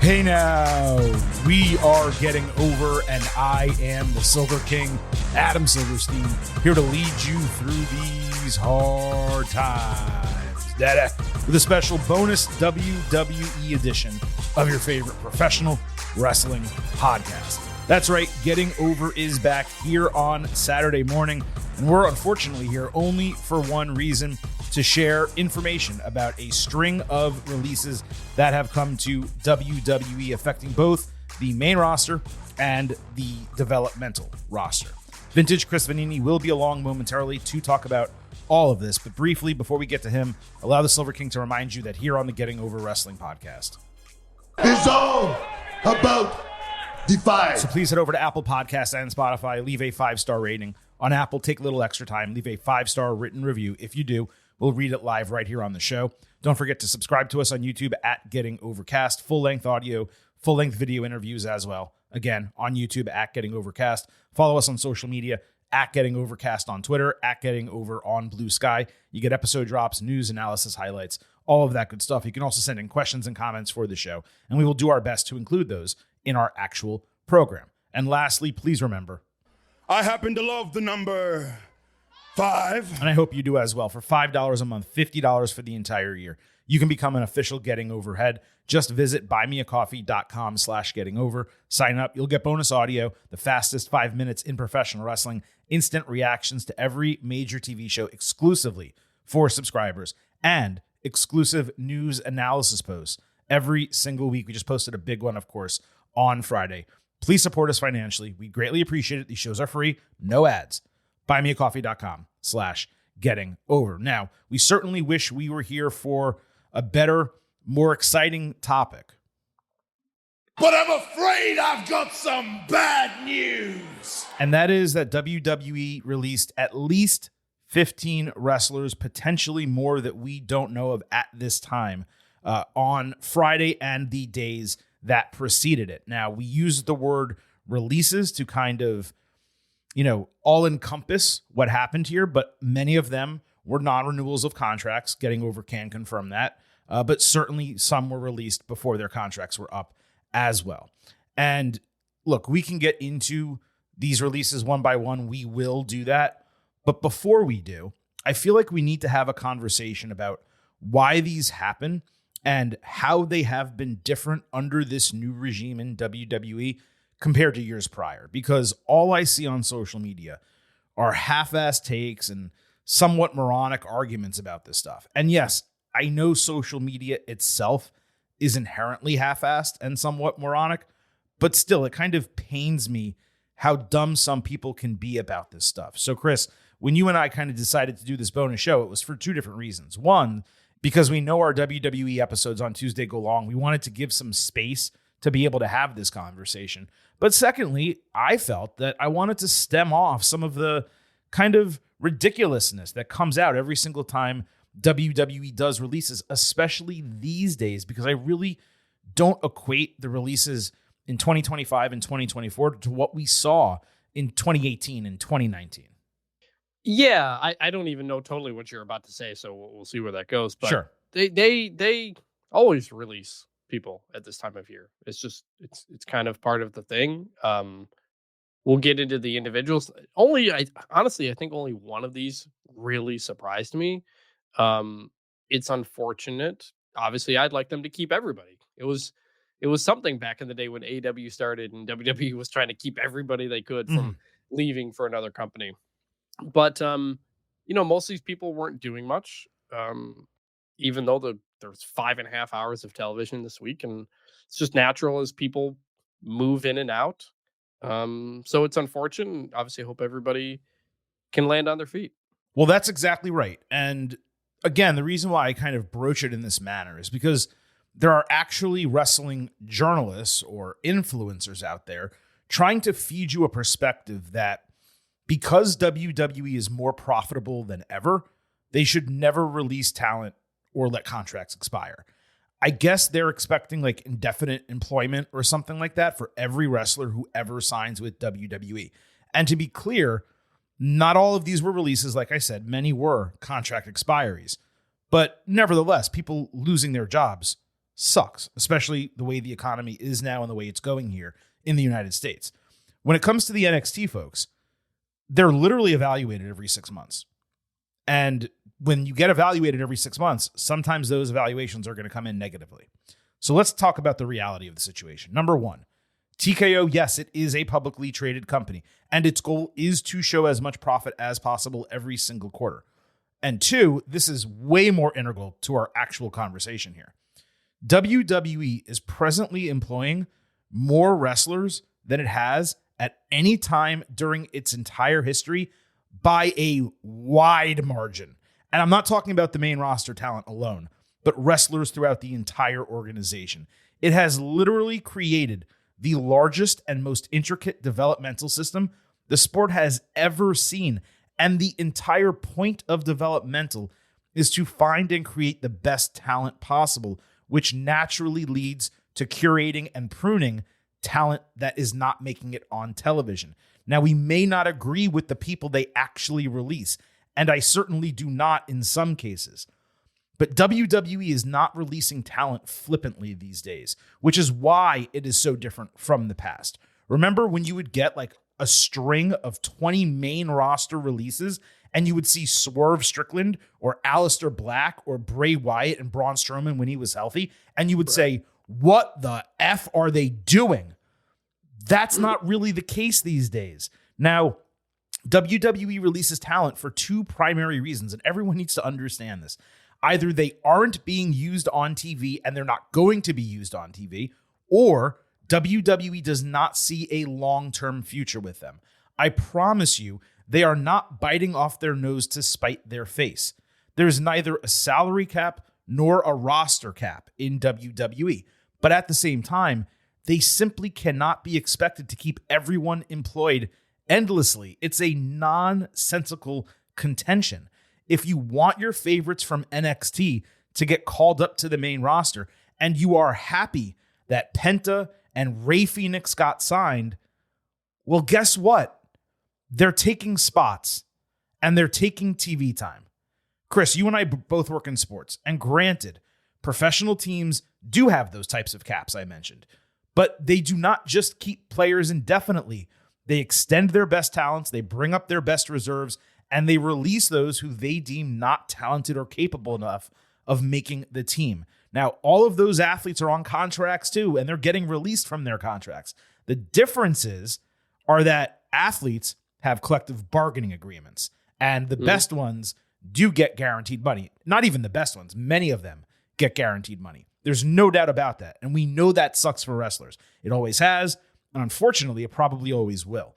Hey now, we are getting over, and I am the Silver King, Adam Silverstein, here to lead you through these hard times. With a special bonus WWE edition of your favorite professional wrestling podcast. That's right, Getting Over is back here on Saturday morning, and we're unfortunately here only for one reason: to share information about a string of releases that have come to WWE, affecting both the main roster and the developmental roster. Vintage Chris Vanini will be along momentarily to talk about all of this, but briefly, before we get to him, allow the Silver King to remind you that here on the Getting Over Wrestling podcast, it's all about Defy. So please head over to Apple Podcasts and Spotify, leave a 5-star rating. On Apple, take a little extra time, leave a 5-star written review. If you do, we'll read it live right here on the show. Don't forget to subscribe to us on YouTube at Getting Overcast. Full-length audio, full-length video interviews as well. Again, on YouTube at Getting Overcast. Follow us on social media at Getting Overcast on Twitter, at Getting Over on Blue Sky. You get episode drops, news, analysis, highlights, all of that good stuff. You can also send in questions and comments for the show, and we will do our best to include those in our actual program. And lastly, please remember, I happen to love the number 5. and I hope you do as well. For $5 a month, $50 for the entire year, you can become an official Getting Overhead. Just visit buymeacoffee.com/gettingover. Sign up. You'll get bonus audio, the fastest 5 minutes in professional wrestling, instant reactions to every major TV show exclusively for subscribers, and exclusive news analysis posts every single week. We just posted a big one, of course, on Friday. Please support us financially. We greatly appreciate it. These shows are free, no ads. buymeacoffee.com/gettingover. Now, we certainly wish we were here for a better, more exciting topic. But I'm afraid I've got some bad news. And that is that WWE released at least 15 wrestlers, potentially more that we don't know of at this time, on Friday and the days that preceded it. Now, we use the word releases to kind of, all encompass what happened here, but many of them were non-renewals of contracts. Getting Over can confirm that. But certainly some were released before their contracts were up as well. And look, we can get into these releases one by one. We will do that. But before we do, I feel like we need to have a conversation about why these happen and how they have been different under this new regime in WWE compared to years prior. Because all I see on social media are half-assed takes and somewhat moronic arguments about this stuff. And yes, I know social media itself is inherently half-assed and somewhat moronic, but still, it kind of pains me how dumb some people can be about this stuff. So, Chris, when you and I kind of decided to do this bonus show, it was for two different reasons. One, because we know our WWE episodes on Tuesday go long. We wanted to give some space to be able to have this conversation. But secondly, I felt that I wanted to stem off some of the kind of ridiculousness that comes out every single time WWE does releases, especially these days, because I really don't equate the releases in 2025 and 2024 to what we saw in 2018 and 2019. Yeah, I don't even know totally what you're about to say, so we'll see where that goes. But Sure. They always release people at this time of year. It's just it's kind of part of the thing. We'll get into the individuals. Honestly, I think only one of these really surprised me. It's unfortunate. Obviously, I'd like them to keep everybody. It was something back in the day when AEW started and WWE was trying to keep everybody they could from leaving for another company. But most of these people weren't doing much. Even though there's 5.5 hours of television this week, and it's just natural as people move in and out. So it's unfortunate. Obviously, I hope everybody can land on their feet. Well, that's exactly right. And again, the reason why I kind of broach it in this manner is because there are actually wrestling journalists or influencers out there trying to feed you a perspective that because WWE is more profitable than ever, they should never release talent or let contracts expire. I guess they're expecting like indefinite employment or something like that for every wrestler who ever signs with WWE. And to be clear, not all of these were releases. Like I said, many were contract expiries. But nevertheless, people losing their jobs sucks, especially the way the economy is now and the way it's going here in the United States. When it comes to the NXT folks, they're literally evaluated every 6 months. And when you get evaluated every 6 months, sometimes those evaluations are going to come in negatively. So let's talk about the reality of the situation. Number one, TKO, yes, it is a publicly traded company, and its goal is to show as much profit as possible every single quarter. And two, this is way more integral to our actual conversation here. WWE is presently employing more wrestlers than it has at any time during its entire history by a wide margin. And I'm not talking about the main roster talent alone, but wrestlers throughout the entire organization. It has literally created the largest and most intricate developmental system the sport has ever seen. And the entire point of developmental is to find and create the best talent possible, which naturally leads to curating and pruning talent that is not making it on television. Now, we may not agree with the people they actually release, and I certainly do not in some cases. But WWE is not releasing talent flippantly these days, which is why it is so different from the past. Remember when you would get like a string of 20 main roster releases and you would see Swerve Strickland or Aleister Black or Bray Wyatt and Braun Strowman when he was healthy, and you would say, what the F are they doing? That's not really the case these days. Now, WWE releases talent for two primary reasons, and everyone needs to understand this. Either they aren't being used on TV and they're not going to be used on TV, or WWE does not see a long-term future with them. I promise you, they are not biting off their nose to spite their face. There's neither a salary cap nor a roster cap in WWE. But at the same time, they simply cannot be expected to keep everyone employed endlessly. It's a nonsensical contention. If you want your favorites from NXT to get called up to the main roster, and you are happy that Penta and Rey Fenix got signed, well, guess what? They're taking spots and they're taking TV time. Chris, you and I both work in sports, and granted, professional teams do have those types of caps I mentioned, but they do not just keep players indefinitely. They extend their best talents, they bring up their best reserves, and they release those who they deem not talented or capable enough of making the team. Now, all of those athletes are on contracts too, and they're getting released from their contracts. The differences are that athletes have collective bargaining agreements, and the best ones do get guaranteed money. Not even the best ones. Many of them get guaranteed money. There's no doubt about that, and we know that sucks for wrestlers. It always has, and unfortunately, it probably always will.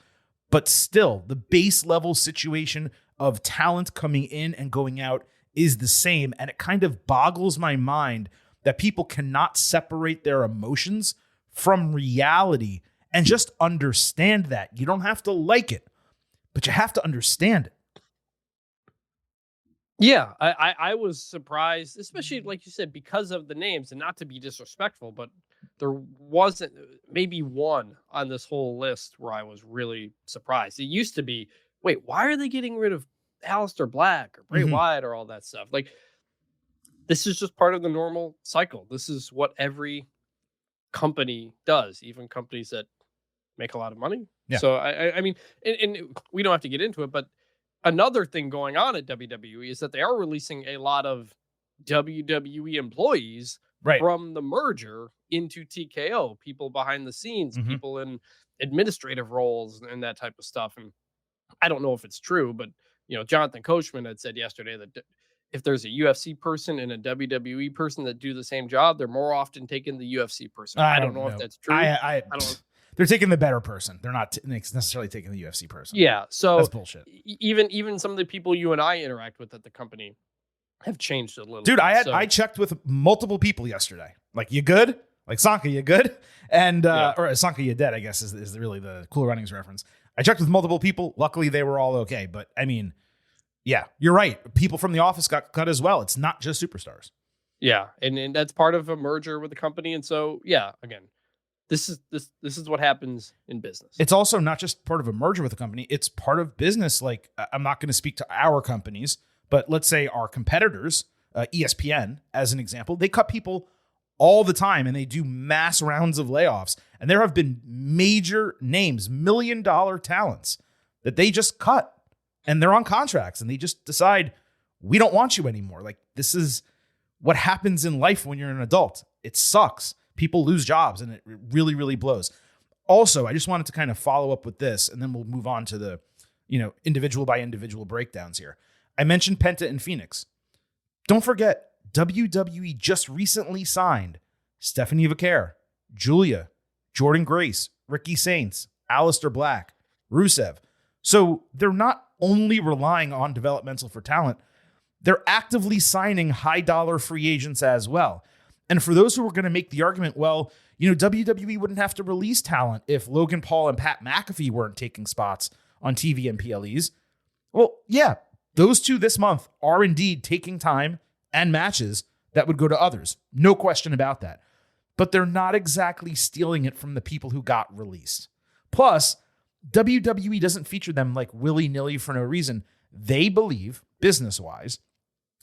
But still, the base level situation of talent coming in and going out is the same. And it kind of boggles my mind that people cannot separate their emotions from reality and just understand that. You don't have to like it, but you have to understand it. Yeah, I was surprised, especially like you said, because of the names, and not to be disrespectful, but there wasn't maybe one on this whole list where I was really surprised. It used to be, wait, why are they getting rid of Aleister Black or Bray Wyatt or all that stuff? Like, this is just part of the normal cycle. This is what every company does, even companies that make a lot of money. Yeah. So I mean, and we don't have to get into it, but another thing going on at WWE is that they are releasing a lot of WWE employees from the merger into TKO, people behind the scenes, people in administrative roles and that type of stuff. And I don't know if it's true, but Jonathan Coachman had said yesterday that if there's a UFC person and a WWE person that do the same job, they're more often taking the UFC person. I don't know if that's true. I don't. They're taking the better person. They're not necessarily taking the UFC person. Yeah, so that's bullshit. Even some of the people you and I interact with at the company have changed a little. Dude, I checked with multiple people yesterday. Like, you good? Like, Sanka, you good? And or Sanka, you dead? I guess is really the Cool Runnings reference. I checked with multiple people. Luckily, they were all okay. But I mean, yeah, you're right. People from the office got cut as well. It's not just superstars. Yeah, and that's part of a merger with the company. And so, yeah, again, this is what happens in business. It's also not just part of a merger with a company. It's part of business. Like, I'm not going to speak to our companies, but let's say our competitors, ESPN, as an example, they cut people all the time, and they do mass rounds of layoffs. And there have been major names, $1 million talents that they just cut, and they're on contracts, and they just decide, we don't want you anymore. Like, this is what happens in life when you're an adult. It sucks. People lose jobs, and it really, really blows. Also, I just wanted to kind of follow up with this, and then we'll move on to the, individual by individual breakdowns here. I mentioned Penta and Phoenix. Don't forget, WWE just recently signed Stephanie Vaquer, Julia, Jordan Grace, Ricky Saints, Aleister Black, Rusev. So they're not only relying on developmental for talent, they're actively signing high-dollar free agents as well. And for those who are going to make the argument, well, WWE wouldn't have to release talent if Logan Paul and Pat McAfee weren't taking spots on TV and PLEs. Well, yeah, those two this month are indeed taking time and matches that would go to others. No question about that. But they're not exactly stealing it from the people who got released. Plus, WWE doesn't feature them like willy-nilly for no reason. They believe, business-wise,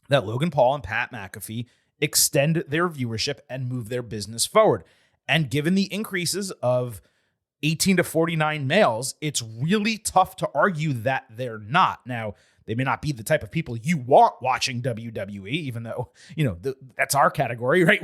that Logan Paul and Pat McAfee extend their viewership and move their business forward. And given the increases of 18 to 49 males, it's really tough to argue that they're not. Now, they may not be the type of people you want watching WWE, even though, that's our category, right?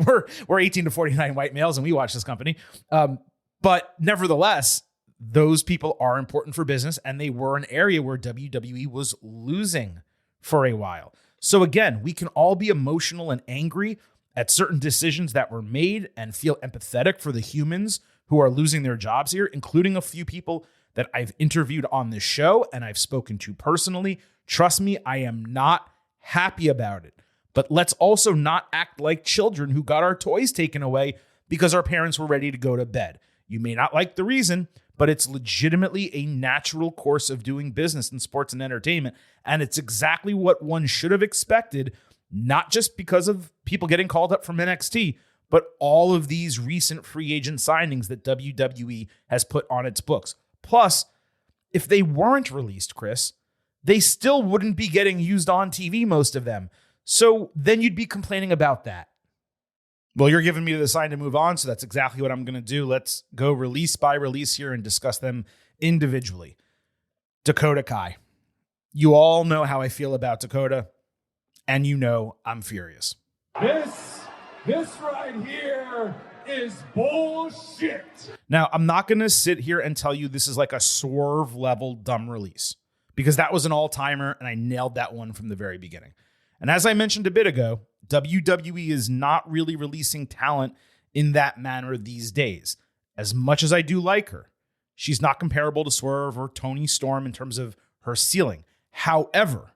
We're 18 to 49 white males and we watch this company. But nevertheless, those people are important for business, and they were an area where WWE was losing for a while. So again, we can all be emotional and angry at certain decisions that were made and feel empathetic for the humans who are losing their jobs here, including a few people that I've interviewed on this show and I've spoken to personally. Trust me, I am not happy about it. But let's also not act like children who got our toys taken away because our parents were ready to go to bed. You may not like the reason, but it's legitimately a natural course of doing business in sports and entertainment. And it's exactly what one should have expected, not just because of people getting called up from NXT, but all of these recent free agent signings that WWE has put on its books. Plus, if they weren't released, Chris, they still wouldn't be getting used on TV, most of them. So then you'd be complaining about that. Well, you're giving me the sign to move on, so that's exactly what I'm going to do. Let's go release by release here and discuss them individually. Dakota Kai. You all know how I feel about Dakota, and I'm furious. This right here is bullshit. Now, I'm not going to sit here and tell you this is like a Swerve level dumb release, because that was an all-timer, and I nailed that one from the very beginning. And as I mentioned a bit ago, WWE is not really releasing talent in that manner these days. As much as I do like her, she's not comparable to Swerve or Toni Storm in terms of her ceiling. However,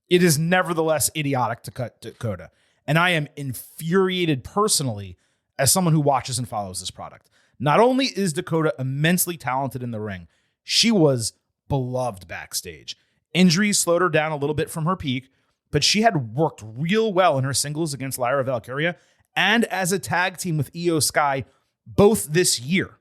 it is nevertheless idiotic to cut Dakota. And I am infuriated personally as someone who watches and follows this product. Not only is Dakota immensely talented in the ring, she was beloved backstage. Injuries slowed her down a little bit from her peak, but she had worked real well in her singles against Lyra Valkyria and as a tag team with Io Sky both this year.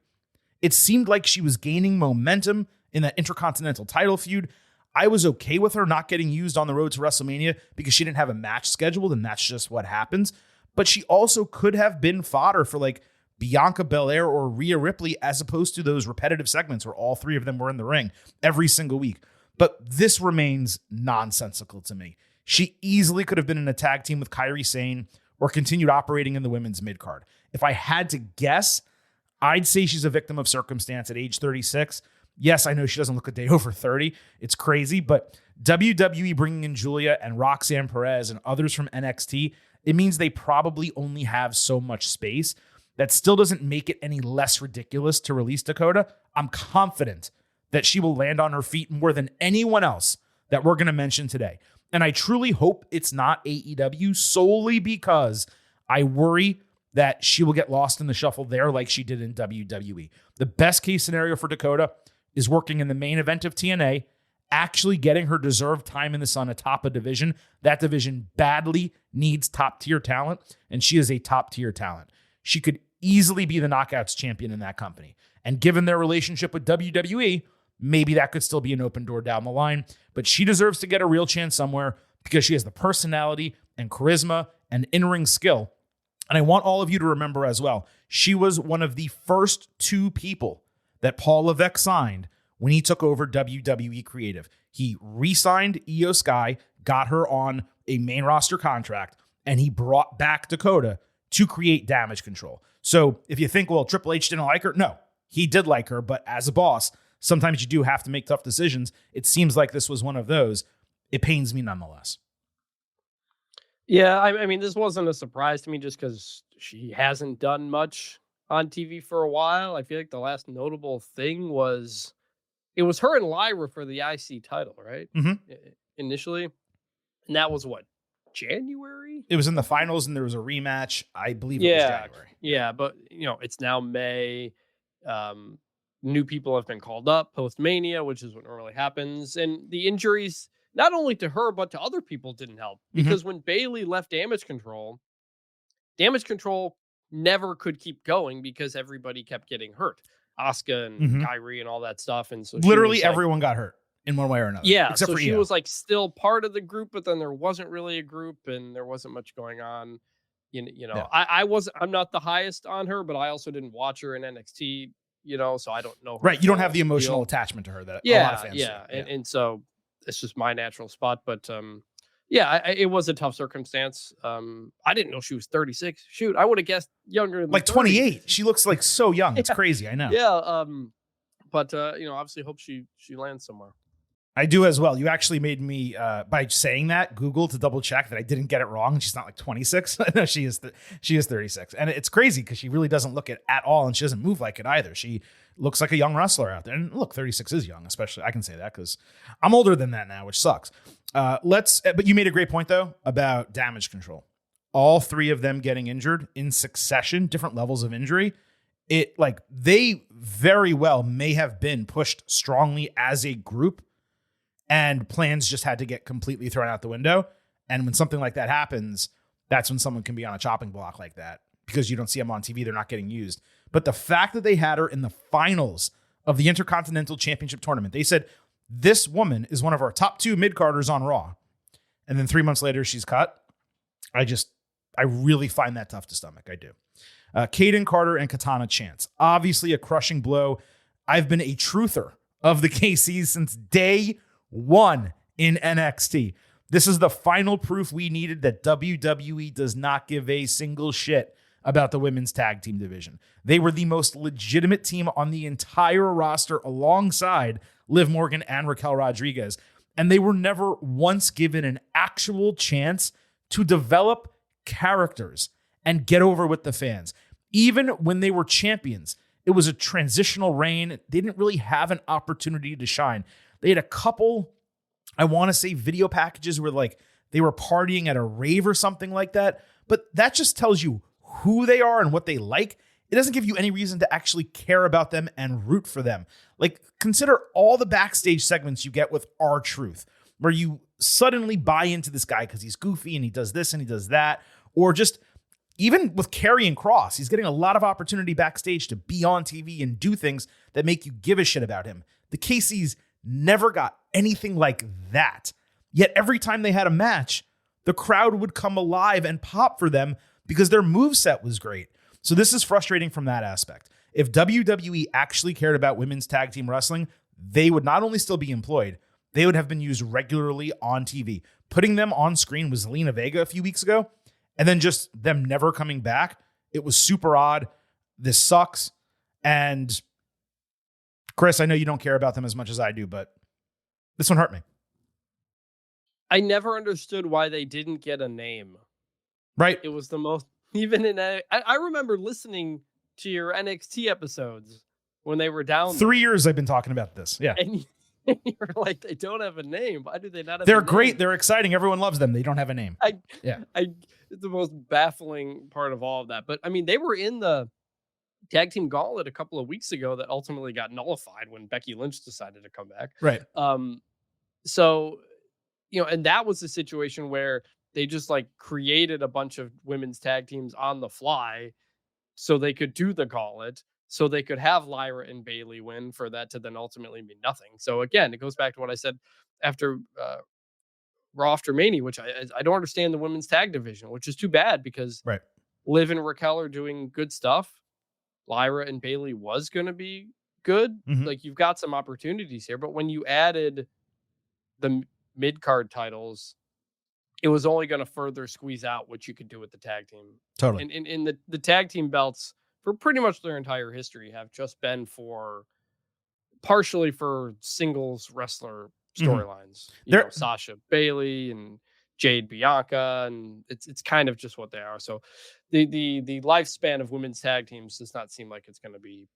It seemed like she was gaining momentum in that Intercontinental title feud. I was okay with her not getting used on the road to WrestleMania because she didn't have a match scheduled, and that's just what happens. But she also could have been fodder for like Bianca Belair or Rhea Ripley, as opposed to those repetitive segments where all three of them were in the ring every single week. But this remains nonsensical to me. She easily could have been in a tag team with Kairi Sane or continued operating in the women's mid-card. If I had to guess, I'd say she's a victim of circumstance at age 36. Yes, I know she doesn't look a day over 30. It's crazy, but WWE bringing in Julia and Roxanne Perez and others from NXT, it means they probably only have so much space. That still doesn't make it any less ridiculous to release Dakota. I'm confident that she will land on her feet more than anyone else that we're going to mention today. And I truly hope it's not AEW, solely because I worry that she will get lost in the shuffle there like she did in WWE. The best case scenario for Dakota is working in the main event of TNA, actually getting her deserved time in the sun atop a division. That division badly needs top-tier talent, and she is a top-tier talent. She could easily be the Knockouts champion in that company. And given their relationship with WWE, maybe that could still be an open door down the line, but she deserves to get a real chance somewhere because she has the personality and charisma and in-ring skill And I want all of you to remember as well, she was one of the first 2 people that Paul Levesque signed when he took over WWE Creative. He re-signed Io Sky, got her on a main roster contract, and he brought back Dakota to create Damage Control. So if you think, well, Triple H didn't like her, no, he did like her, but as a boss, sometimes you do have to make tough decisions. It seems like this was one of those. It pains me nonetheless. Yeah, I mean, this wasn't a surprise to me just because she hasn't done much on TV for a while. I feel like the last notable thing was it was her and Lyra for the IC title, right? Mm-hmm. Initially. And that was what, January? It was in the finals and there was a rematch. I believe it was January. Yeah, but it's now May. New people have been called up post-Mania, which is what normally happens. And the injuries, not only to her, but to other people didn't help. Because when Bayley left Damage Control never could keep going because everybody kept getting hurt. Asuka and Kyrie and all that stuff. And so literally everyone got hurt in one way or another. Yeah, except for she Io. was like still part of the group, but then there wasn't really a group and there wasn't much going on. Yeah. I'm not the highest on her, but I also didn't watch her in NXT, so I don't know her. Right, you don't have the emotional attachment to her that a lot of fans do. And so it's just my natural spot. But it was a tough circumstance. I didn't know she was 36. Shoot, I would have guessed younger than like 28. She looks like so young. It's crazy. I know. Yeah. But obviously hope she lands somewhere. I do as well. You actually made me, by saying that, Google to double check that I didn't get it wrong. And she's not like 26. No, she is 36. And it's crazy because she really doesn't look it at all. And she doesn't move like it either. She looks like a young wrestler out there. And look, 36 is young, especially. I can say that because I'm older than that now, which sucks. But you made a great point, though, about Damage Control. All 3 of them getting injured in succession, different levels of injury. They very well may have been pushed strongly as a group. And plans just had to get completely thrown out the window. And when something like that happens, that's when someone can be on a chopping block like that because you don't see them on TV. They're not getting used. But the fact that they had her in the finals of the Intercontinental Championship tournament, they said, this woman is one of our top 2 mid-carders on Raw. And then 3 months later, she's cut. I really find that tough to stomach. I do. Kaden Carter and Katana Chance. Obviously a crushing blow. I've been a truther of the KCs since day 1 in NXT. This is the final proof we needed that WWE does not give a single shit about the women's tag team division. They were the most legitimate team on the entire roster alongside Liv Morgan and Raquel Rodriguez. And they were never once given an actual chance to develop characters and get over with the fans. Even when they were champions, it was a transitional reign. They didn't really have an opportunity to shine. They had a couple, I want to say, video packages where they were partying at a rave or something like that. But that just tells you who they are and what they like. It doesn't give you any reason to actually care about them and root for them. Consider all the backstage segments you get with R-Truth, where you suddenly buy into this guy because he's goofy and he does this and he does that. Or just even with Karrion Kross, he's getting a lot of opportunity backstage to be on TV and do things that make you give a shit about him. The KCs never got anything like that. Yet every time they had a match, the crowd would come alive and pop for them because their moveset was great. So this is frustrating from that aspect. If WWE actually cared about women's tag team wrestling, they would not only still be employed, they would have been used regularly on TV. Putting them on screen with Zelina Vega a few weeks ago, and then just them never coming back, it was super odd. This sucks. And Chris, I know you don't care about them as much as I do, but this one hurt me. I never understood why they didn't get a name. Right. It was the most, even in, I remember listening to your NXT episodes when they were down 3 years I've been talking about this. Yeah. And you're like, they don't have a name. Why do they not have They're a name? Great. They're exciting. Everyone loves them. They don't have a name. It's the most baffling part of all of that. But I mean, they were in the tag team gauntlet a couple of weeks ago that ultimately got nullified when Becky Lynch decided to come back. Right. So, and that was the situation where they just created a bunch of women's tag teams on the fly so they could do the gauntlet, so they could have Lyra and Bayley win for that to then ultimately mean nothing. So again, it goes back to what I said after Raw after Mania, which I don't understand the women's tag division, which is too bad because Liv and Raquel are doing good stuff. Lyra and Bailey was going to be good. Like, you've got some opportunities here, but when you added the mid-card titles, it was only going to further squeeze out what you could do with the tag team. Totally. And in the tag team belts for pretty much their entire history have just been partially for singles wrestler storylines. You know, Sasha Bailey and Jade Bianca, and it's kind of just what they are. So the lifespan of women's tag teams does not seem like it's going to be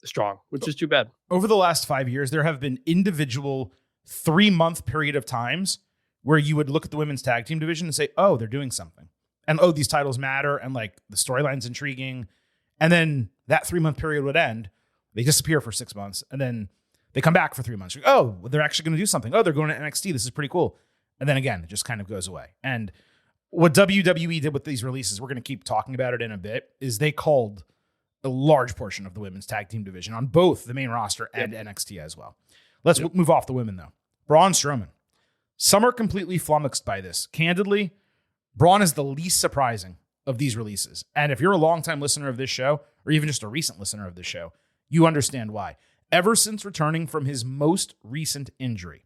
strong, which is too bad. Over the last 5 years, there have been individual 3-month period of times where you would look at the women's tag team division and say, oh, they're doing something. And oh, these titles matter. And like the storyline's intriguing. And then that 3-month period would end. They disappear for 6 months. And then they come back for 3 months. Oh, they're actually going to do something. Oh, they're going to NXT. This is pretty cool. And then again, it just kind of goes away. And what WWE did with these releases, we're going to keep talking about it in a bit, is they culled a large portion of the women's tag team division on both the main roster and NXT as well. Let's move off the women, though. Braun Strowman. Some are completely flummoxed by this. Candidly, Braun is the least surprising of these releases. And if you're a longtime listener of this show, or even just a recent listener of this show, you understand why. Ever since returning from his most recent injury,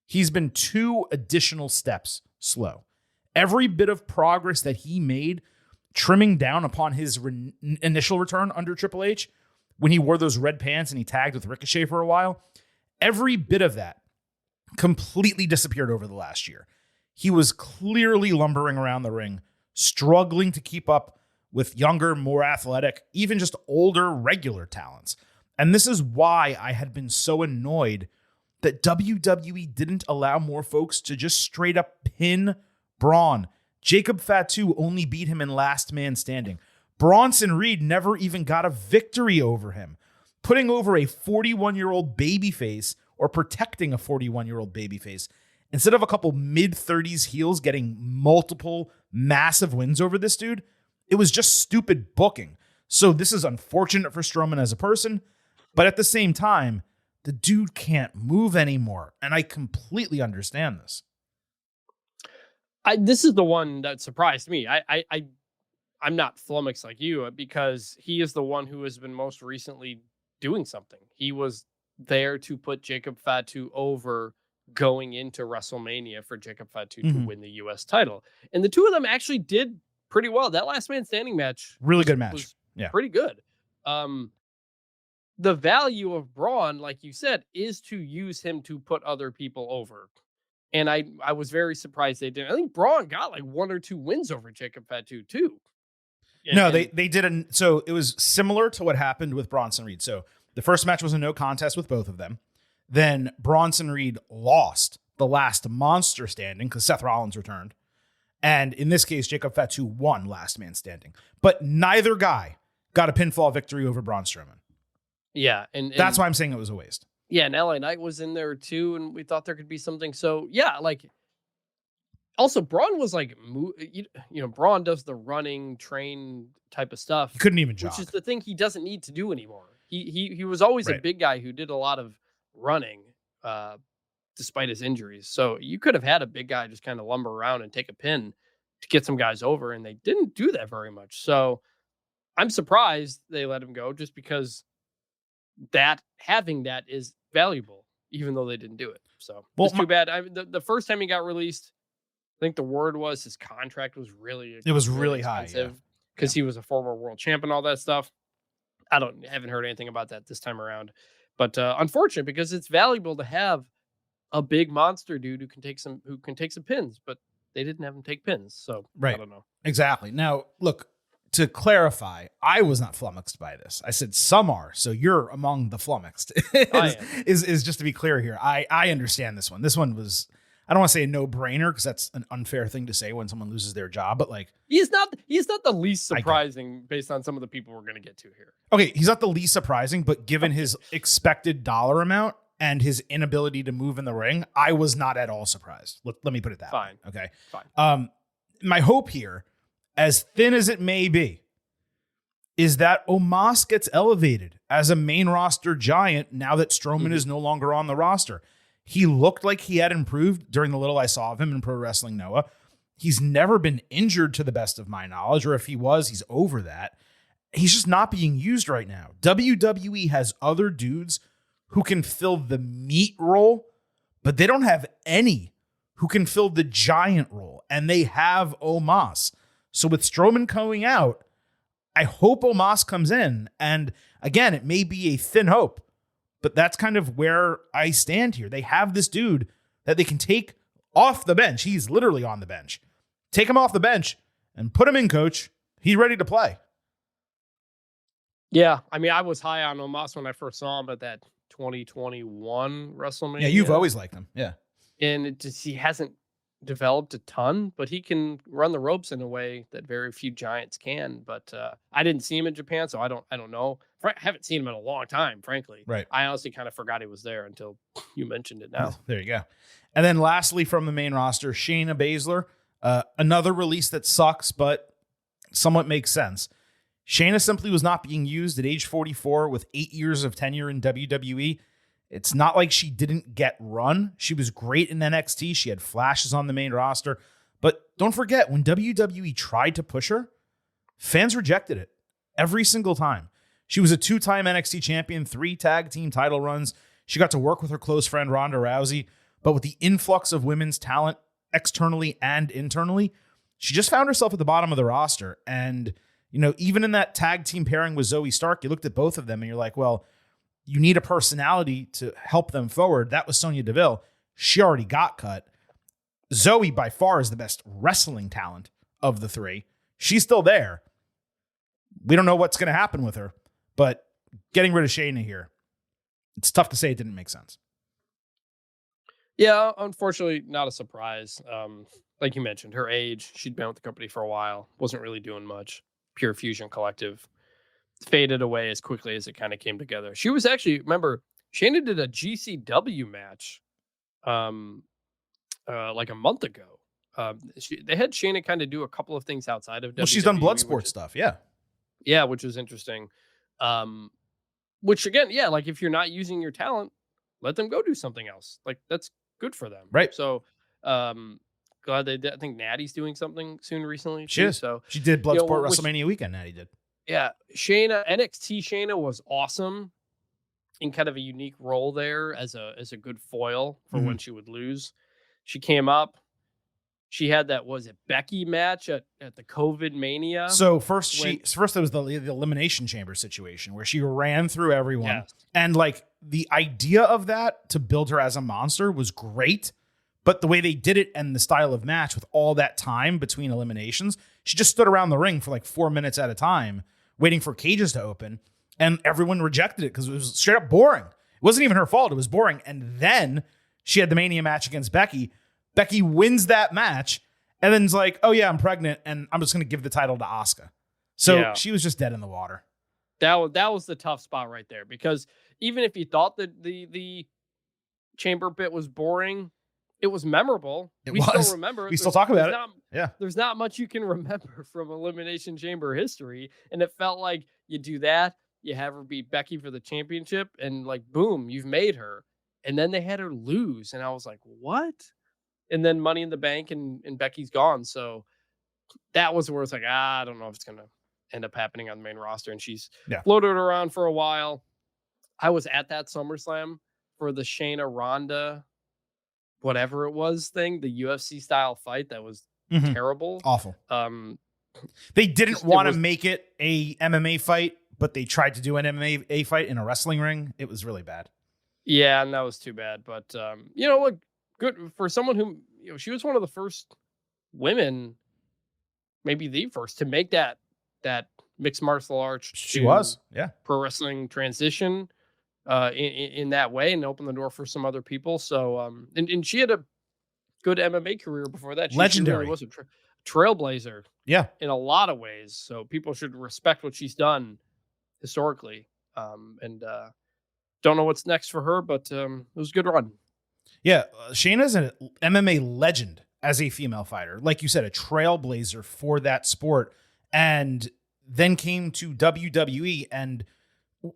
he's been 2 additional steps slow. Every bit of progress that he made, trimming down upon his initial return under Triple H, when he wore those red pants and he tagged with Ricochet for a while, every bit of that completely disappeared over the last year. He was clearly lumbering around the ring, struggling to keep up with younger, more athletic, even just older regular talents. And this is why I had been so annoyed that WWE didn't allow more folks to just straight up pin Braun. Jacob Fatu only beat him in last man standing. Bronson Reed never even got a victory over him. Putting over a 41-year-old babyface or protecting a 41-year-old babyface instead of a couple mid-30s heels getting multiple massive wins over this dude, it was just stupid booking. So this is unfortunate for Strowman as a person, but at the same time, the dude can't move anymore, and I completely understand this. This is the one that surprised me. I'm not flummoxed like you because he is the one who has been most recently doing something. He was there to put Jacob Fatu over going into WrestleMania for Jacob Fatu to win the U.S. title. And the two of them actually did pretty well. That last man standing match. Really good match. Was yeah. Pretty good. The value of Braun, like you said, is to use him to put other people over. And I was very surprised they didn't. I think Braun got like 1 or 2 wins over Jacob Fatu too. They didn't. So it was similar to what happened with Bronson Reed. So the first match was a no contest with both of them. Then Bronson Reed lost the last monster standing because Seth Rollins returned. And in this case, Jacob Fatu won last man standing. But neither guy got a pinfall victory over Braun Strowman. Yeah. And that's why I'm saying it was a waste. Yeah, and LA Knight was in there too, and we thought there could be something. So yeah, like also Braun was like, Braun does the running, train type of stuff. He couldn't even jog, which is the thing he doesn't need to do anymore. He was always a big guy who did a lot of running, despite his injuries. So you could have had a big guy just kind of lumber around and take a pin to get some guys over, and they didn't do that very much. So I'm surprised they let him go just because having that is valuable, even though they didn't do it. So it's too bad. The first time he got released, I think the word was his contract was really high because he was a former world champ and all that stuff. Haven't heard anything about that this time around, but unfortunate because it's valuable to have a big monster dude who can take some pins, but they didn't have him take pins. So I don't know. Exactly. Now look, to clarify, I was not flummoxed by this. I said some are, so you're among the flummoxed. is just to be clear here. I understand this one. This one was, I don't want to say a no-brainer because that's an unfair thing to say when someone loses their job, but like he's not the least surprising based on some of the people we're going to get to here. Okay, he's not the least surprising, but given his expected dollar amount and his inability to move in the ring, I was not at all surprised. Let me put it that way. Okay. Fine. My hope here, as thin as it may be, is that Omos gets elevated as a main roster giant now that Strowman is no longer on the roster. He looked like he had improved during the little I saw of him in Pro Wrestling Noah. He's never been injured to the best of my knowledge, or if he was, he's over that. He's just not being used right now. WWE has other dudes who can fill the meat role, but they don't have any who can fill the giant role, and they have Omos. So with Strowman going out, I hope Omos comes in, and again, it may be a thin hope, but that's kind of where I stand here. They have this dude that they can take off the bench. He's literally on the bench. Take him off the bench and put him in, coach. He's ready to play. Yeah, I mean, I was high on Omos when I first saw him at that 2021 WrestleMania. Yeah, you've always liked him. Yeah. And he hasn't developed a ton, but he can run the ropes in a way that very few giants can. But I didn't see him in Japan, so I don't know. I haven't seen him in a long time, frankly. Right. I honestly kind of forgot he was there until you mentioned it now. There you go. And then lastly, from the main roster, Shayna Baszler. Another release that sucks, but somewhat makes sense. Shayna simply was not being used at age 44 with 8 years of tenure in WWE. It's not like she didn't get run. She was great in NXT. She had flashes on the main roster. But don't forget, when WWE tried to push her, fans rejected it every single time. She was a 2-time NXT champion, 3 tag team title runs. She got to work with her close friend Ronda Rousey. But with the influx of women's talent externally and internally, she just found herself at the bottom of the roster. And, you know, even in that tag team pairing with Zoe Stark, you looked at both of them and you're like, well, you need a personality to help them forward. That was Sonya Deville. She already got cut. Zoe by far is the best wrestling talent of the 3. She's still there. We don't know what's going to happen with her, but getting rid of Shayna here, it's tough to say it didn't make sense. Yeah, unfortunately, not a surprise. Like you mentioned, her age, she'd been with the company for a while, wasn't really doing much. Pure Fusion Collective faded away as quickly as it kind of came together. She was actually, remember, Shayna did a GCW match like a month ago. They had Shayna kind of do a couple of things outside of WWE. Well, she's done Bloodsport stuff, yeah. Yeah, which was interesting. Which again, yeah, like if you're not using your talent, let them go do something else. Like that's good for them. Right. So glad they did. I think Natty's doing something soon recently. She is. So she did Bloodsport WrestleMania weekend, Natty did. Yeah. NXT Shayna was awesome in kind of a unique role there as a good foil for when she would lose. She came up. She had that, was it Becky match at the COVID Mania? So first there was the Elimination Chamber situation where she ran through everyone. Yes. And like the idea of that to build her as a monster was great. But the way they did it and the style of match with all that time between eliminations, she just stood around the ring for like 4 minutes at a time, waiting for cages to open. And everyone rejected it because it was straight up boring. It wasn't even her fault. It was boring. And then she had the Mania match against Becky. Becky wins that match and then's like, oh yeah, I'm pregnant and I'm just going to give the title to Asuka. So she was just dead in the water. That was the tough spot right there, because even if you thought that the chamber bit was boring, it was memorable. We still remember it. We still talk about it. Yeah. There's not much you can remember from Elimination Chamber history. And it felt like you do that, you have her beat Becky for the championship, and like, boom, you've made her. And then they had her lose. And I was like, what? And then Money in the Bank and Becky's gone. So that was where it's like, I don't know if it's going to end up happening on the main roster. And she's floated around for a while. I was at that SummerSlam for the Shayna Ronda whatever it was thing, the UFC style fight that was terrible. Awful. They didn't want to make it a MMA fight, but they tried to do an MMA fight in a wrestling ring. It was really bad. Yeah, and that was too bad. But, you know, look, good for someone who, you know, she was one of the first women, maybe the first, to make that mixed martial arts. She was, pro wrestling transition in that way, and open the door for some other people. So, and she had a good MMA career before that. Legendary. She really was a trailblazer. Yeah. In a lot of ways. So people should respect what she's done historically. And don't know what's next for her, but it was a good run. Yeah. Shayna's an MMA legend as a female fighter. Like you said, a trailblazer for that sport. And then came to WWE and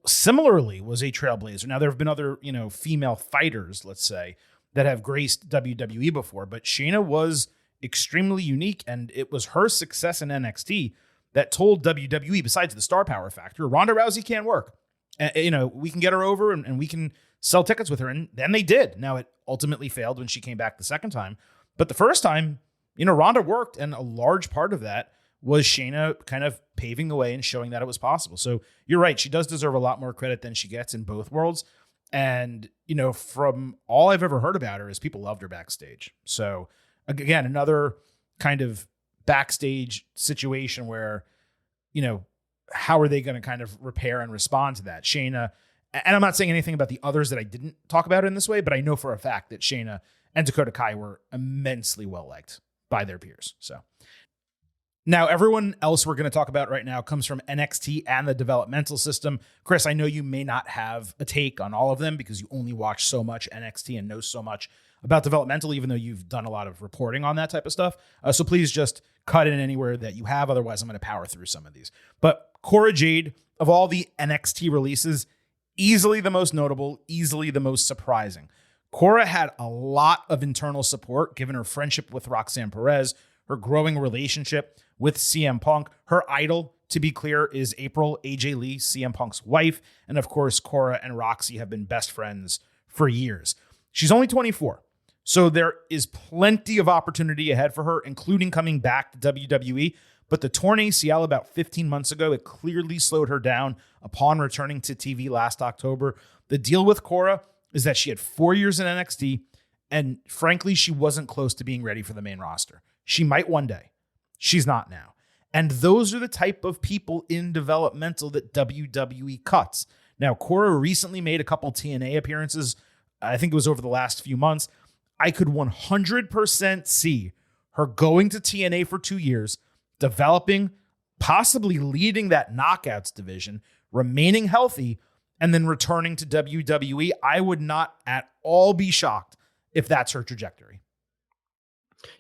similarly was a trailblazer. Now, there have been other, female fighters, let's say, that have graced WWE before, but Shayna was extremely unique. And it was her success in NXT that told WWE, besides the star power factor, Ronda Rousey can't work. We can get her over and we can sell tickets with her. And then they did. Now, it ultimately failed when she came back the second time. But the first time, Ronda worked. And a large part of that was Shayna kind of paving the way and showing that it was possible. So you're right. She does deserve a lot more credit than she gets in both worlds. And, from all I've ever heard about her is people loved her backstage. So again, another kind of backstage situation where, how are they going to kind of repair and respond to that? Shayna, and I'm not saying anything about the others that I didn't talk about in this way, but I know for a fact that Shayna and Dakota Kai were immensely well-liked by their peers. So now everyone else we're going to talk about right now comes from NXT and the developmental system. Chris, I know you may not have a take on all of them because you only watch so much NXT and know so much about developmental, even though you've done a lot of reporting on that type of stuff. So please just cut in anywhere that you have. Otherwise, I'm going to power through some of these. But Cora Jade, of all the NXT releases, easily the most notable, easily the most surprising. Cora had a lot of internal support given her friendship with Roxanne Perez, her growing relationship with CM Punk. Her idol, to be clear, is April AJ Lee, CM Punk's wife. And of course, Cora and Roxy have been best friends for years. She's only 24. So there is plenty of opportunity ahead for her, including coming back to WWE. But the torn ACL about 15 months ago, it clearly slowed her down upon returning to TV last October. The deal with Cora is that she had 4 years in NXT, and frankly, she wasn't close to being ready for the main roster. She might one day. She's not now. And those are the type of people in developmental that WWE cuts. Now, Cora recently made a couple TNA appearances. I think it was over the last few months. I could 100% see her going to TNA for 2 years, developing, possibly leading that knockouts division, remaining healthy, and then returning to WWE. I would not at all be shocked if that's her trajectory.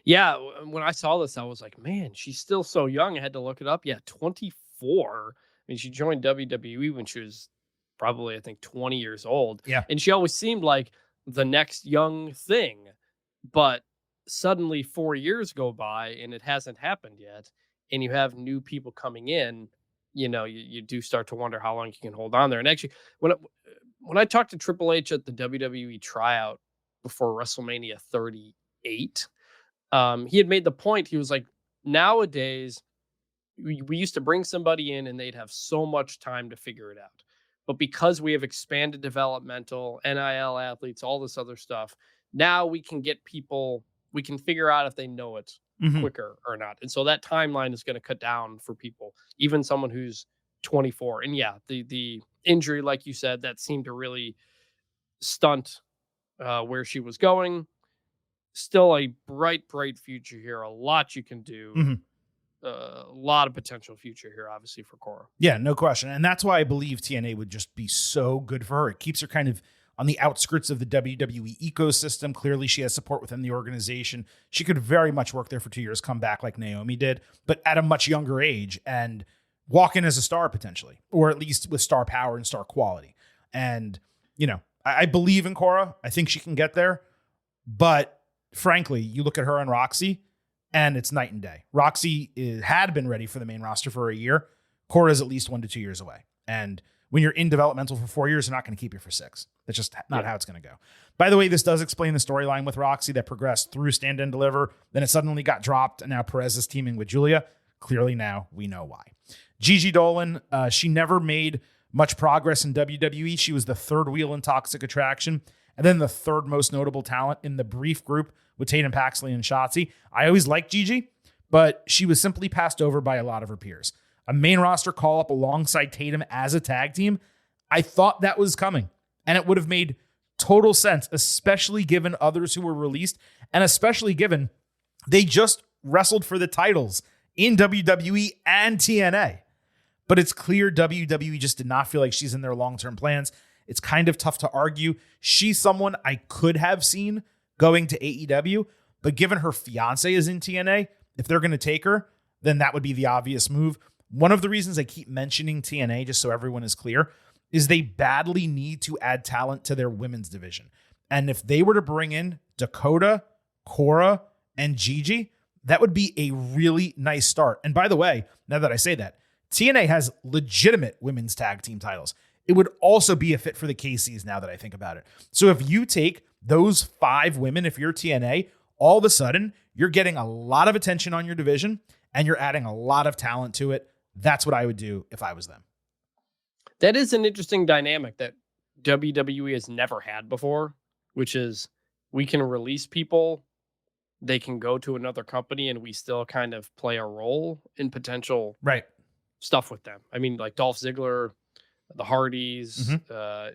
Yeah, when I saw this, I was like, man, she's still so young. I had to look it up. Yeah, 24. I mean, she joined WWE when she was probably, I think, 20 years old. Yeah. And she always seemed like the next young thing. But suddenly 4 years go by and it hasn't happened yet. And you have new people coming in, you do start to wonder how long you can hold on there. And actually, when I talked to Triple H at the WWE tryout before WrestleMania 38, he had made the point. He was like, nowadays, we used to bring somebody in and they'd have so much time to figure it out. But because we have expanded developmental, NIL athletes, all this other stuff, now we can get people, we can figure out if they know it quicker or not. And so that timeline is going to cut down for people, even someone who's 24. And yeah, the injury, like you said, that seemed to really stunt where she was going. Still a bright future here. A lot you can do. A lot of potential future here, obviously, for Cora. Yeah, no question. And that's why I believe TNA would just be so good for her. It keeps her kind of on the outskirts of the WWE ecosystem. Clearly, she has support within the organization. She could very much work there for 2 years, come back like Naomi did, but at a much younger age and walk in as a star potentially, or at least with star power and star quality. And, I believe in Cora. I think she can get there. But frankly, you look at her and Roxy, and it's night and day. Roxy had been ready for the main roster for a year. Cora is at least 1 to 2 years away. And when you're in developmental for 4 years, they're not going to keep you for 6. That's just not how it's going to go. By the way, this does explain the storyline with Roxy that progressed through Stand and Deliver. Then it suddenly got dropped, and now Perez is teaming with Julia. Clearly now we know why. Gigi Dolan, she never made much progress in WWE. She was the third wheel in Toxic Attraction, and then the third most notable talent in the brief group with Tatum Paxley and Shotzi. I always liked Gigi, but she was simply passed over by a lot of her peers. A main roster call-up alongside Tatum as a tag team, I thought that was coming, and it would have made total sense, especially given others who were released, and especially given they just wrestled for the titles in WWE and TNA. But it's clear WWE just did not feel like she's in their long-term plans. It's kind of tough to argue. She's someone I could have seen going to AEW, but given her fiance is in TNA, if they're going to take her, then that would be the obvious move. One of the reasons I keep mentioning TNA, just so everyone is clear, is they badly need to add talent to their women's division. And if they were to bring in Dakota, Cora, and Gigi, that would be a really nice start. And by the way, now that I say that, TNA has legitimate women's tag team titles. It would also be a fit for the KCs now that I think about it. So if you take those 5 women, if you're TNA, all of a sudden you're getting a lot of attention on your division and you're adding a lot of talent to it. That's what I would do if I was them. That is an interesting dynamic that WWE has never had before, which is we can release people, they can go to another company, and we still kind of play a role in potential stuff with them. I mean, like Dolph Ziggler, the Hardys.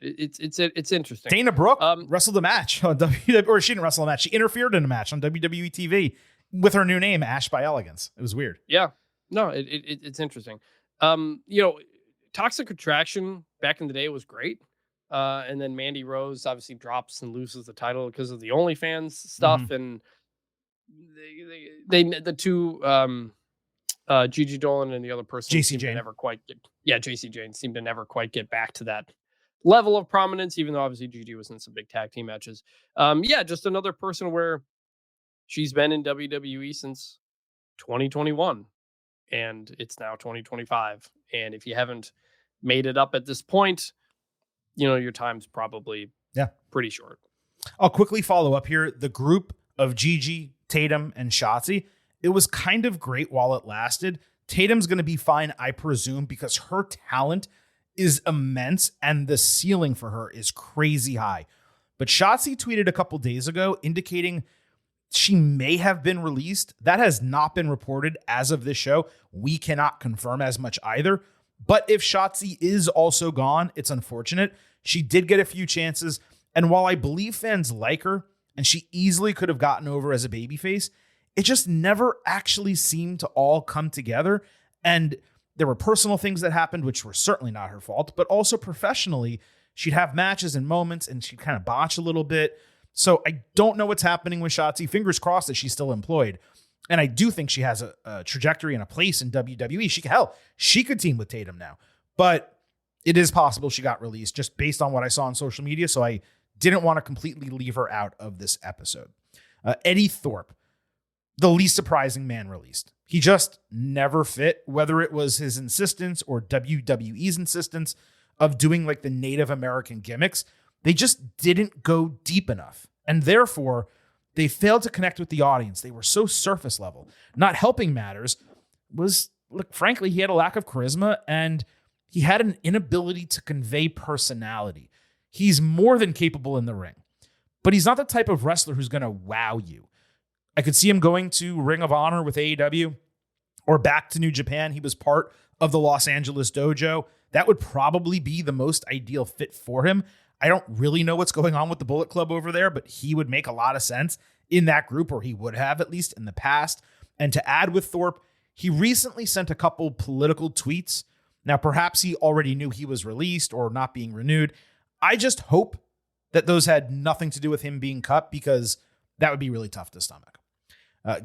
It's interesting. Dana Brooke wrestled a match on WWE, or she didn't wrestle a match. She interfered in a match on WWE TV with her new name, Ash by Elegance. It was weird. Yeah, no, it's interesting. Toxic Attraction back in the day was great. And then Mandy Rose obviously drops and loses the title because of the OnlyFans stuff. And the two, Gigi Dolan and the other person, JC Jane, never quite get. JC Jane seemed to never quite get back to that level of prominence, even though obviously Gigi was in some big tag team matches. Just another person where she's been in WWE since 2021, and it's now 2025. And if you haven't made it up at this point, your time's probably pretty short. I'll quickly follow up here. The group of Gigi, Tatum, and Shotzi, it was kind of great while it lasted. Tatum's going to be fine, I presume, because her talent is immense and the ceiling for her is crazy high. But Shotzi tweeted a couple days ago indicating she may have been released. That has not been reported as of this show. We cannot confirm as much either. But if Shotzi is also gone, it's unfortunate. She did get a few chances. And while I believe fans like her, and she easily could have gotten over as a babyface, it just never actually seemed to all come together. And there were personal things that happened, which were certainly not her fault, but also professionally, she'd have matches and moments and she'd kind of botch a little bit. So I don't know what's happening with Shotzi. Fingers crossed that she's still employed. And I do think she has a trajectory and a place in WWE. She could team with Tatum now, but it is possible she got released just based on what I saw on social media. So I didn't want to completely leave her out of this episode. Eddie Thorpe, the least surprising man released. He just never fit, whether it was his insistence or WWE's insistence of doing like the Native American gimmicks. They just didn't go deep enough. And therefore, they failed to connect with the audience. They were so surface level. Not helping matters was, look, frankly, he had a lack of charisma and he had an inability to convey personality. He's more than capable in the ring, but he's not the type of wrestler who's going to wow you. I could see him going to Ring of Honor with AEW or back to New Japan. He was part of the Los Angeles dojo. That would probably be the most ideal fit for him. I don't really know what's going on with the Bullet Club over there, but he would make a lot of sense in that group, or he would have at least in the past. And to add with Thorpe, he recently sent a couple political tweets. Now, perhaps he already knew he was released or not being renewed. I just hope that those had nothing to do with him being cut, because that would be really tough to stomach.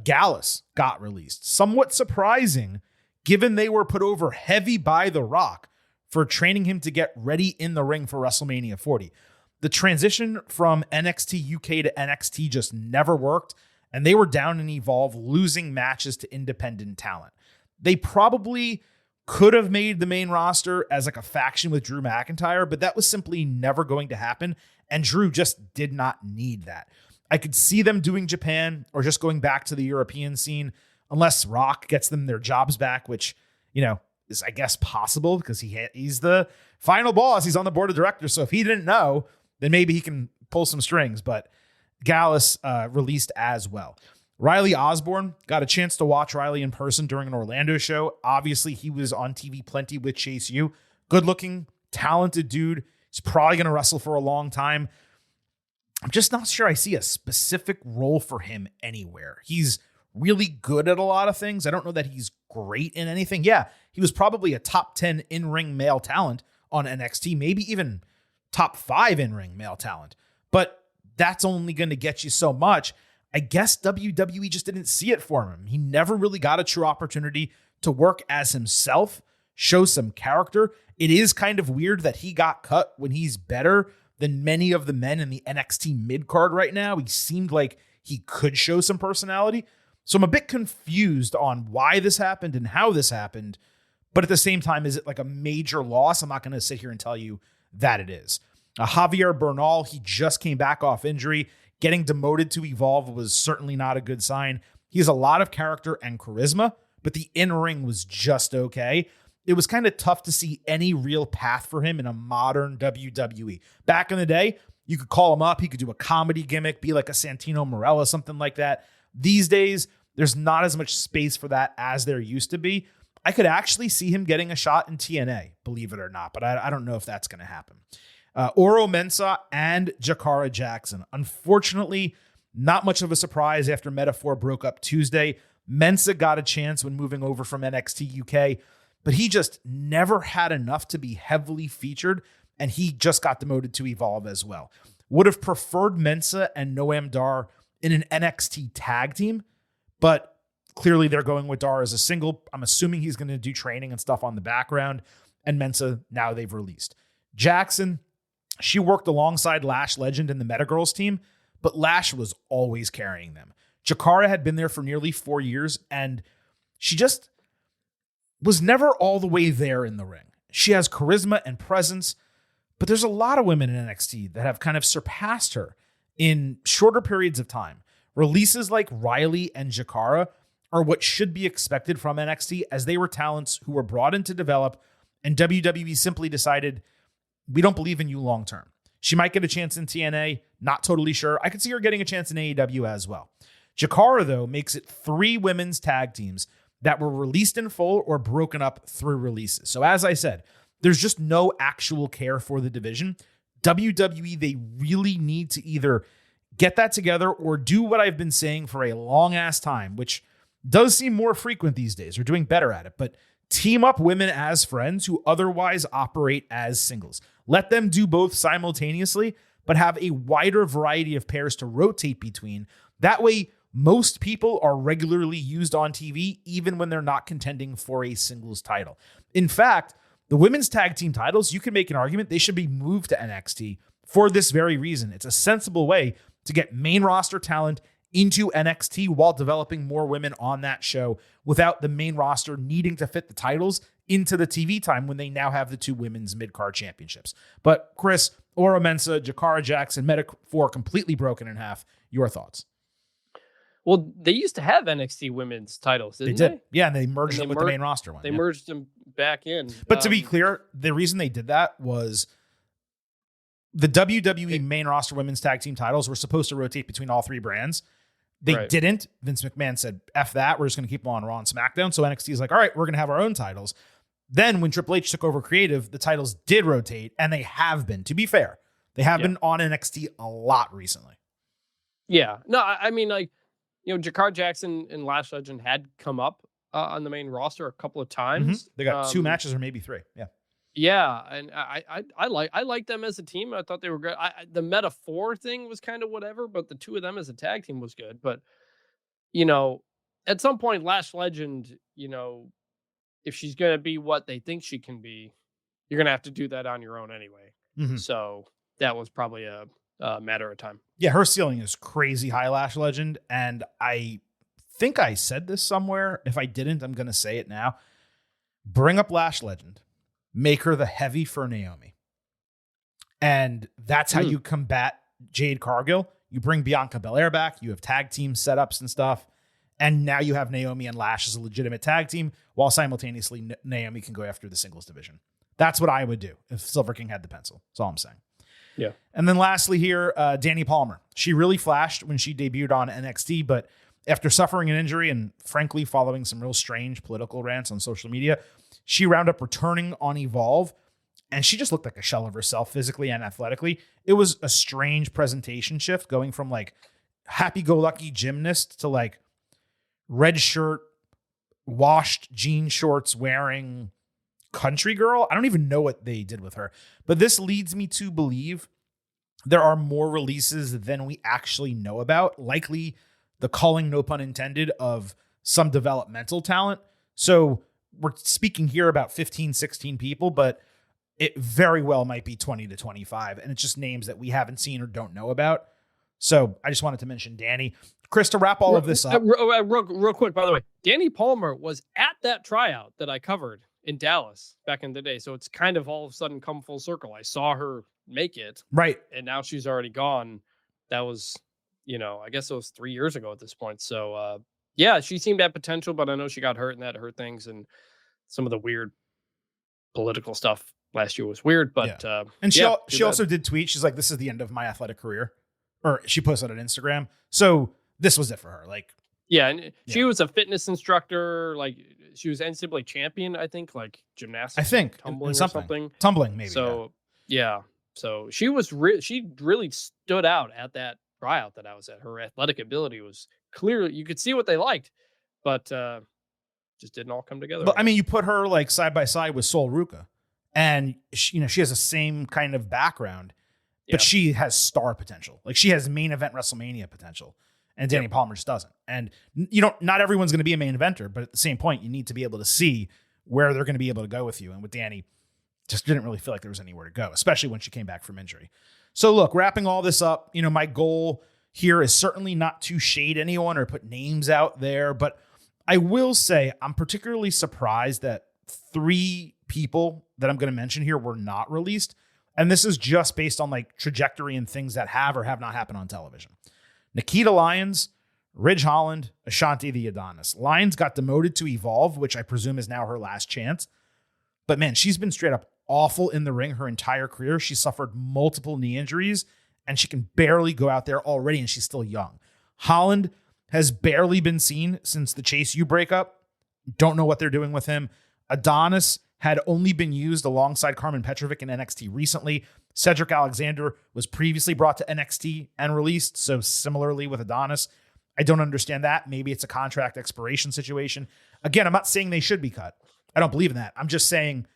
Gallus got released. Somewhat surprising, given they were put over heavy by The Rock for training him to get ready in the ring for WrestleMania 40. The transition from NXT UK to NXT just never worked, and they were down in Evolve, losing matches to independent talent. They probably could have made the main roster as like a faction with Drew McIntyre, but that was simply never going to happen, and Drew just did not need that. I could see them doing Japan or just going back to the European scene, unless Rock gets them their jobs back, which, is, I guess, possible because he's the final boss. He's on the board of directors. So if he didn't know, then maybe he can pull some strings. But Gallus released as well. Riley Osborne, got a chance to watch Riley in person during an Orlando show. Obviously, he was on TV plenty with Chase U. Good looking, talented dude. He's probably going to wrestle for a long time. I'm just not sure I see a specific role for him anywhere. He's really good at a lot of things. I don't know that he's great in anything. Yeah, he was probably a top 10 in-ring male talent on NXT, maybe even top 5 in-ring male talent. But that's only going to get you so much. I guess WWE just didn't see it for him. He never really got a true opportunity to work as himself, show some character. It is kind of weird that he got cut when he's better than many of the men in the NXT mid-card right now. He seemed like he could show some personality. So I'm a bit confused on why this happened and how this happened. But at the same time, is it like a major loss? I'm not going to sit here and tell you that it is. Javier Bernal, he just came back off injury. Getting demoted to Evolve was certainly not a good sign. He has a lot of character and charisma, but the in-ring was just okay. It was kind of tough to see any real path for him in a modern WWE. Back in the day, you could call him up. He could do a comedy gimmick, be like a Santino Marella, something like that. These days, there's not as much space for that as there used to be. I could actually see him getting a shot in TNA, believe it or not, but I don't know if that's going to happen. Oro Mensah and Jakara Jackson. Unfortunately, not much of a surprise after Metaphor broke up Tuesday. Mensah got a chance when moving over from NXT UK, but he just never had enough to be heavily featured, and he just got demoted to Evolve as well. Would have preferred Mensah and Noam Dar in an NXT tag team, but clearly they're going with Dar as a single. I'm assuming he's going to do training and stuff on the background, and Mensah, now they've released. Jackson, she worked alongside Lash Legend in the Metagirls team, but Lash was always carrying them. Jakara had been there for nearly 4 years, and she just was never all the way there in the ring. She has charisma and presence, but there's a lot of women in NXT that have kind of surpassed her in shorter periods of time. Releases like Riley and Jakara are what should be expected from NXT, as they were talents who were brought in to develop, and WWE simply decided, we don't believe in you long term. She might get a chance in TNA, not totally sure. I could see her getting a chance in AEW as well. Jakara, though, makes it 3 women's tag teams that were released in full or broken up through releases. So as I said, there's just no actual care for the division. WWE, they really need to either get that together or do what I've been saying for a long ass time, which does seem more frequent these days. They're doing better at it, but team up women as friends who otherwise operate as singles. Let them do both simultaneously, but have a wider variety of pairs to rotate between. That way, most people are regularly used on TV, even when they're not contending for a singles title. In fact, the women's tag team titles, you can make an argument they should be moved to NXT for this very reason. It's a sensible way to get main roster talent into NXT while developing more women on that show without the main roster needing to fit the titles into the TV time when they now have the 2 women's mid-card championships. But Chris, Oro Mensah, Jakara Jackson, Metaphor completely broken in half. Your thoughts? Well, they used to have NXT women's titles, didn't they? Yeah, and they merged them with the main roster one. They merged them back in. But to be clear, the reason they did that was the WWE main roster women's tag team titles were supposed to rotate between all 3 brands. They didn't. Vince McMahon said, F that. We're just going to keep them on Raw and SmackDown. So NXT is like, all right, we're going to have our own titles. Then when Triple H took over creative, the titles did rotate, and they have been. To be fair, they have been on NXT a lot recently. Yeah. No, I mean, like, Jakara Jackson and Lash Legend had come up on the main roster a couple of times. Mm-hmm. They got 2 matches or maybe 3. Yeah. Yeah, and I like them as a team. I thought they were good. The Metaphor thing was kind of whatever, but the 2 of them as a tag team was good. But at some point, Lash Legend, if she's gonna be what they think she can be, you're gonna have to do that on your own anyway. Mm-hmm. So that was probably a matter of time. Yeah, her ceiling is crazy high, Lash Legend, and I think I said this somewhere. If I didn't, I'm gonna say it now. Bring up Lash Legend. Make her the heavy for Naomi. And that's how you combat Jade Cargill. You bring Bianca Belair back. You have tag team setups and stuff. And now you have Naomi and Lash as a legitimate tag team, while simultaneously Naomi can go after the singles division. That's what I would do if Silver King had the pencil. That's all I'm saying. Yeah. And then lastly here, Dani Palmer. She really flashed when she debuted on NXT, but after suffering an injury and frankly following some real strange political rants on social media, she wound up returning on Evolve, and she just looked like a shell of herself physically and athletically. It was a strange presentation shift going from like happy-go-lucky gymnast to like red shirt, washed jean shorts wearing country girl. I don't even know what they did with her, but this leads me to believe there are more releases than we actually know about, likely the culling, no pun intended, of some developmental talent. So we're speaking here about 15, 16 people, but it very well might be 20 to 25. And it's just names that we haven't seen or don't know about. So I just wanted to mention Dani. Chris, to wrap all of this up. Real quick, by the way, Danny Palmer was at that tryout that I covered in Dallas back in the day. So it's kind of all of a sudden come full circle. I saw her make it. Right. And now she's already gone. That was, I guess it was 3 years ago at this point. So, yeah, she seemed to have potential, but I know she got hurt and that hurt things. And some of the weird political stuff last year was weird. But, and she also did tweet. She's like, this is the end of my athletic career. Or she posted on Instagram. So this was it for her. Like, yeah, and she was a fitness instructor. Like, she was NCAA champion, I think, like gymnastics. I think tumbling or something. Tumbling, maybe. So yeah. So she was she really stood out at that tryout that I was at. Her athletic ability was clear. You could see what they liked, but just didn't all come together. But I mean, you put her like side by side with Sol Ruca, and she has the same kind of background, but she has star potential. Like, she has main event WrestleMania potential. And Danny Palmer just doesn't. And not everyone's going to be a main eventer, but at the same point, you need to be able to see where they're going to be able to go with you. And with Danny, just didn't really feel like there was anywhere to go, especially when she came back from injury. So look, wrapping all this up, my goal here is certainly not to shade anyone or put names out there, but I will say I'm particularly surprised that 3 people that I'm going to mention here were not released. And this is just based on like trajectory and things that have or have not happened on television. Nikita Lyons, Ridge Holland, Ashanti the Adonis. Lyons got demoted to Evolve, which I presume is now her last chance. But man, she's been straight up awful in the ring her entire career. She suffered multiple knee injuries, and she can barely go out there already, and she's still young. Holland has barely been seen since the Chase U breakup. Don't know what they're doing with him. Adonis had only been used alongside Carmen Petrovic in NXT recently. Cedric Alexander was previously brought to NXT and released, so similarly with Adonis. I don't understand that. Maybe it's a contract expiration situation. Again, I'm not saying they should be cut. I don't believe in that. I'm just saying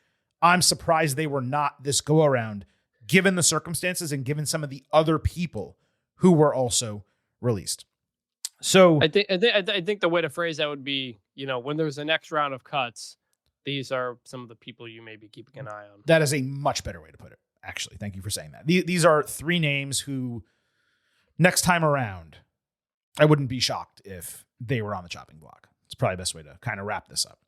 I'm surprised they were not this go-around, given the circumstances and given some of the other people who were also released. So I think the way to phrase that would be, when there's a next round of cuts, these are some of the people you may be keeping an eye on. That is a much better way to put it, actually. Thank you for saying that. These are 3 names who, next time around, I wouldn't be shocked if they were on the chopping block. It's probably the best way to kind of wrap this up.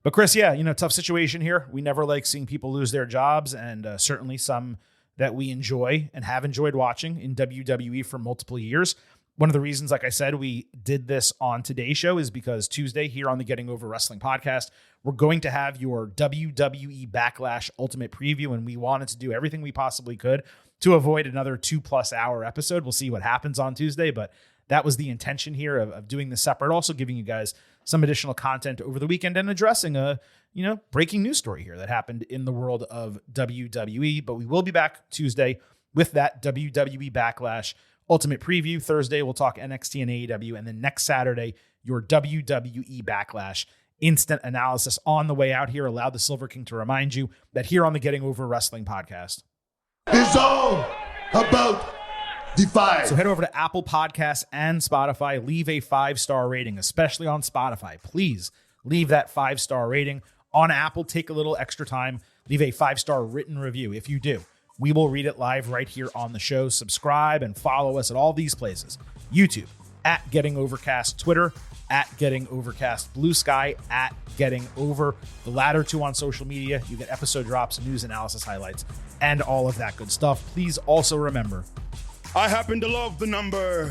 But Chris, tough situation here. We never like seeing people lose their jobs, and certainly some that we enjoy and have enjoyed watching in WWE for multiple years. One of the reasons, like I said, we did this on today's show is because Tuesday here on the Getting Over Wrestling podcast, we're going to have your WWE Backlash Ultimate Preview, and we wanted to do everything we possibly could to avoid another 2+ hour episode. We'll see what happens on Tuesday, but that was the intention here of doing this separate, also giving you guys some additional content over the weekend and addressing a, breaking news story here that happened in the world of WWE. But we will be back Tuesday with that WWE Backlash Ultimate Preview. Thursday, we'll talk NXT and AEW. And then next Saturday, your WWE Backlash instant analysis on the way out here. Allow the Silver King to remind you that here on the Getting Over Wrestling podcast, it's all about Defy. So head over to Apple Podcasts and Spotify. Leave a 5-star rating, especially on Spotify. Please leave that 5-star rating. On Apple, take a little extra time. Leave a 5-star written review. If you do, we will read it live right here on the show. Subscribe and follow us at all these places. YouTube, at Getting Overcast. Twitter, at Getting Overcast. Blue Sky, at Getting Over. The latter 2 on social media. You get episode drops, news analysis highlights, and all of that good stuff. Please also remember, I happen to love the number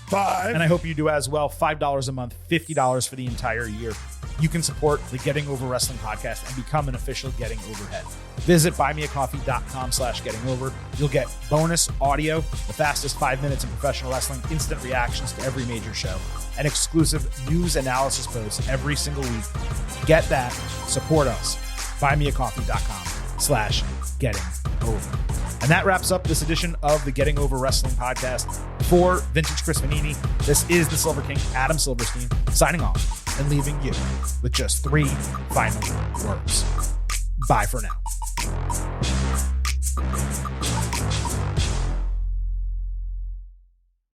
5. and I hope you do as well. $5 a month, $50 for the entire year. You can support the Getting Over Wrestling podcast and become an official Getting Over head. Visit buymeacoffee.com/gettingover. You'll get bonus audio, the fastest 5 minutes in professional wrestling, instant reactions to every major show, and exclusive news analysis posts every single week. Get that. Support us. buymeacoffee.com/gettingover. And that wraps up this edition of the Getting Over Wrestling podcast. For Vintage Chris Vanini, this is the Silver King, Adam Silverstein, signing off and leaving you with just 3 final words. Bye for now.